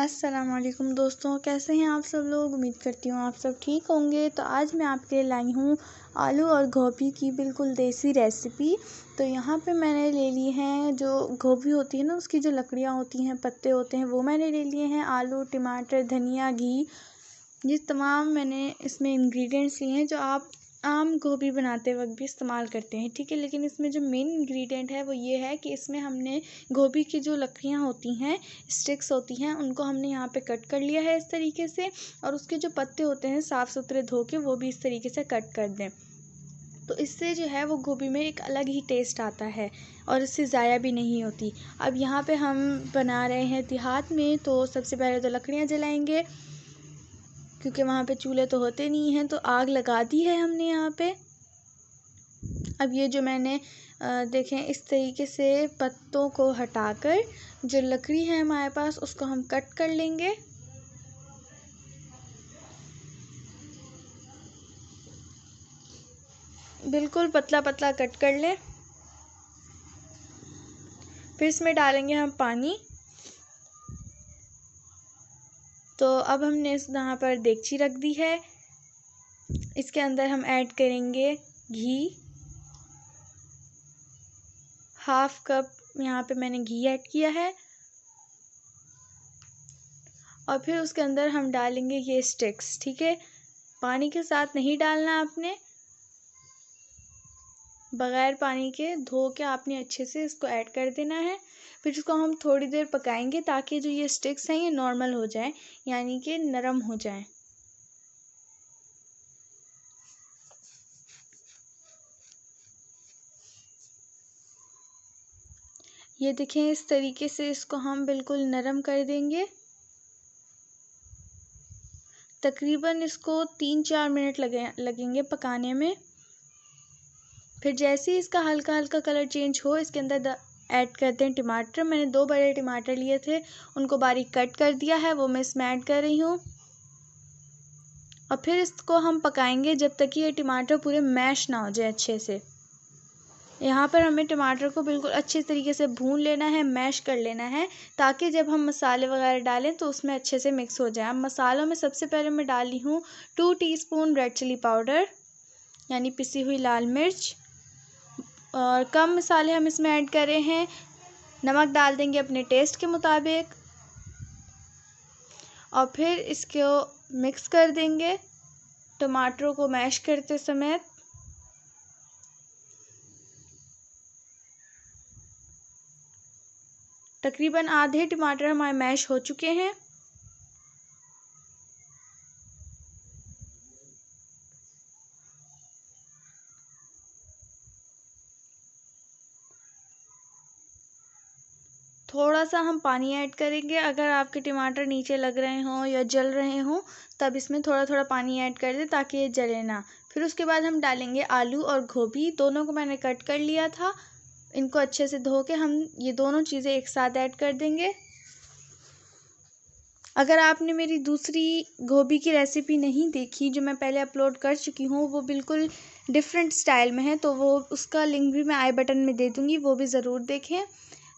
अस्सलामुअलैकुम दोस्तों, कैसे हैं आप सब लोग। उम्मीद करती हूँ आप सब ठीक होंगे। तो आज मैं आपके लिए लाई हूँ आलू और गोभी की बिल्कुल देसी रेसिपी। तो यहाँ पे मैंने ले ली हैं जो गोभी होती है ना, उसकी जो लकड़ियाँ होती हैं, पत्ते होते हैं, वो मैंने ले लिए हैं। आलू, टमाटर, धनिया, घी, ये तमाम मैंने इसमें इंग्रेडिएंट्स लिए हैं जो आप आम गोभी बनाते वक्त भी इस्तेमाल करते हैं, ठीक है। लेकिन इसमें जो मेन इंग्रेडिएंट है वो ये है कि इसमें हमने गोभी की जो लकड़ियाँ होती हैं, स्टिक्स होती हैं, उनको हमने यहाँ पे कट कर लिया है इस तरीके से। और उसके जो पत्ते होते हैं साफ़ सुथरे धो के, वो भी इस तरीके से कट कर दें। तो इससे जो है वो गोभी में एक अलग ही टेस्ट आता है और इससे ज़ाया भी नहीं होती। अब यहाँ पे हम बना रहे हैं देहात में, तो सबसे पहले तो लकड़ियाँ जलाएंगे, क्योंकि वहाँ पे चूल्हे तो होते नहीं हैं। तो आग लगा दी है हमने यहाँ पे। अब ये जो मैंने देखें, इस तरीके से पत्तों को हटाकर जो लकड़ी है हमारे पास, उसको हम कट कर लेंगे। बिल्कुल पतला पतला कट कर लें। फिर इसमें डालेंगे हम पानी। तो अब हमने इस यहाँ पर देगची रख दी है। इसके अंदर हम ऐड करेंगे घी। हाफ कप यहाँ पे मैंने घी ऐड किया है। और फिर उसके अंदर हम डालेंगे ये स्टिक्स, ठीक है। पानी के साथ नहीं डालना आपने, बग़ैर पानी के धो के आपने अच्छे से इसको ऐड कर देना है। फिर इसको हम थोड़ी देर पकाएंगे ताकि जो ये स्टिक्स हैं ये नॉर्मल हो जाए, यानी कि नरम हो जाए। ये देखें, इस तरीके से इसको हम बिल्कुल नरम कर देंगे। तकरीबन इसको 3-4 मिनट लगेंगे पकाने में। फिर जैसे ही इसका हल्का हल्का कलर चेंज हो, इसके अंदर ऐड करते हैं टमाटर। मैंने 2 बड़े टमाटर लिए थे, उनको बारीक कट कर दिया है, वो मैं इसमें ऐड कर रही हूँ। और फिर इसको हम पकाएंगे जब तक कि ये टमाटर पूरे मैश ना हो जाए अच्छे से। यहाँ पर हमें टमाटर को बिल्कुल अच्छे तरीके से भून लेना है, मैश कर लेना है, ताकि जब हम मसाले वगैरह डालें तो उसमें अच्छे से मिक्स हो जाए। अब मसालों में सबसे पहले मैं डाली हूँ 2 टीस्पून रेड चिली पाउडर, यानी पिसी हुई लाल मिर्च। और कम मसाले हम इसमें ऐड कर रहे हैं। नमक डाल देंगे अपने टेस्ट के मुताबिक। और फिर इसको मिक्स कर देंगे टमाटरों को मैश करते समय। तकरीबन आधे टमाटर हमारे मैश हो चुके हैं। थोड़ा सा हम पानी ऐड करेंगे। अगर आपके टमाटर नीचे लग रहे हों या जल रहे हों, तब इसमें थोड़ा थोड़ा पानी ऐड कर दें ताकि ये जले ना। फिर उसके बाद हम डालेंगे आलू और गोभी, दोनों को मैंने कट कर लिया था। इनको अच्छे से धो के हम ये दोनों चीज़ें एक साथ ऐड कर देंगे। अगर आपने मेरी दूसरी गोभी की रेसिपी नहीं देखी, जो मैं पहले अपलोड कर चुकी हूँ, वो बिल्कुल डिफरेंट स्टाइल में है, तो वो उसका लिंक भी मैं आई बटन में दे दूँगी, वो भी ज़रूर देखें।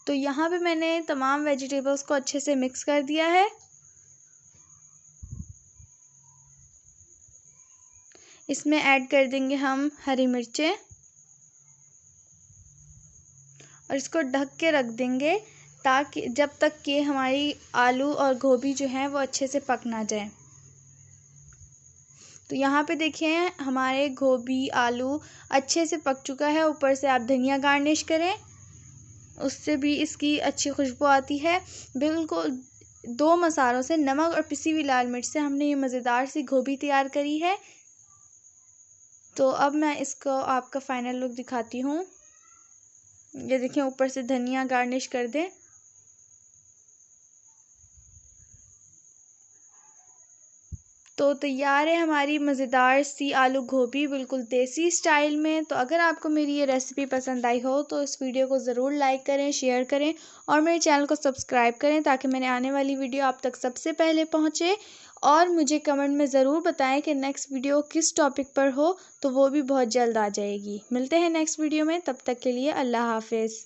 तो यहाँ पे मैंने तमाम वेजिटेबल्स को अच्छे से मिक्स कर दिया है। इसमें ऐड कर देंगे हम हरी मिर्चें और इसको ढक के रख देंगे ताकि जब तक कि हमारी आलू और गोभी जो है वो अच्छे से पक ना जाए। तो यहाँ पे देखिए, हमारे गोभी आलू अच्छे से पक चुका है। ऊपर से आप धनिया गार्निश करें, उससे भी इसकी अच्छी खुशबू आती है। बिल्कुल 2 मसालों से, नमक और पिसी हुई लाल मिर्च से, हमने ये मज़ेदार सी गोभी तैयार करी है। तो अब मैं इसको आपका फाइनल लुक दिखाती हूँ। ये देखिए, ऊपर से धनिया गार्निश कर दें। तो तैयार है हमारी मज़ेदार सी आलू गोभी, बिल्कुल देसी स्टाइल में। तो अगर आपको मेरी ये रेसिपी पसंद आई हो तो इस वीडियो को ज़रूर लाइक करें, शेयर करें और मेरे चैनल को सब्सक्राइब करें, ताकि मैंने आने वाली वीडियो आप तक सबसे पहले पहुँचे। और मुझे कमेंट में ज़रूर बताएं कि नेक्स्ट वीडियो किस टॉपिक पर हो, तो वो भी बहुत जल्द आ जाएगी। मिलते हैं नेक्स्ट वीडियो में, तब तक के लिए अल्लाह हाफ़िज़।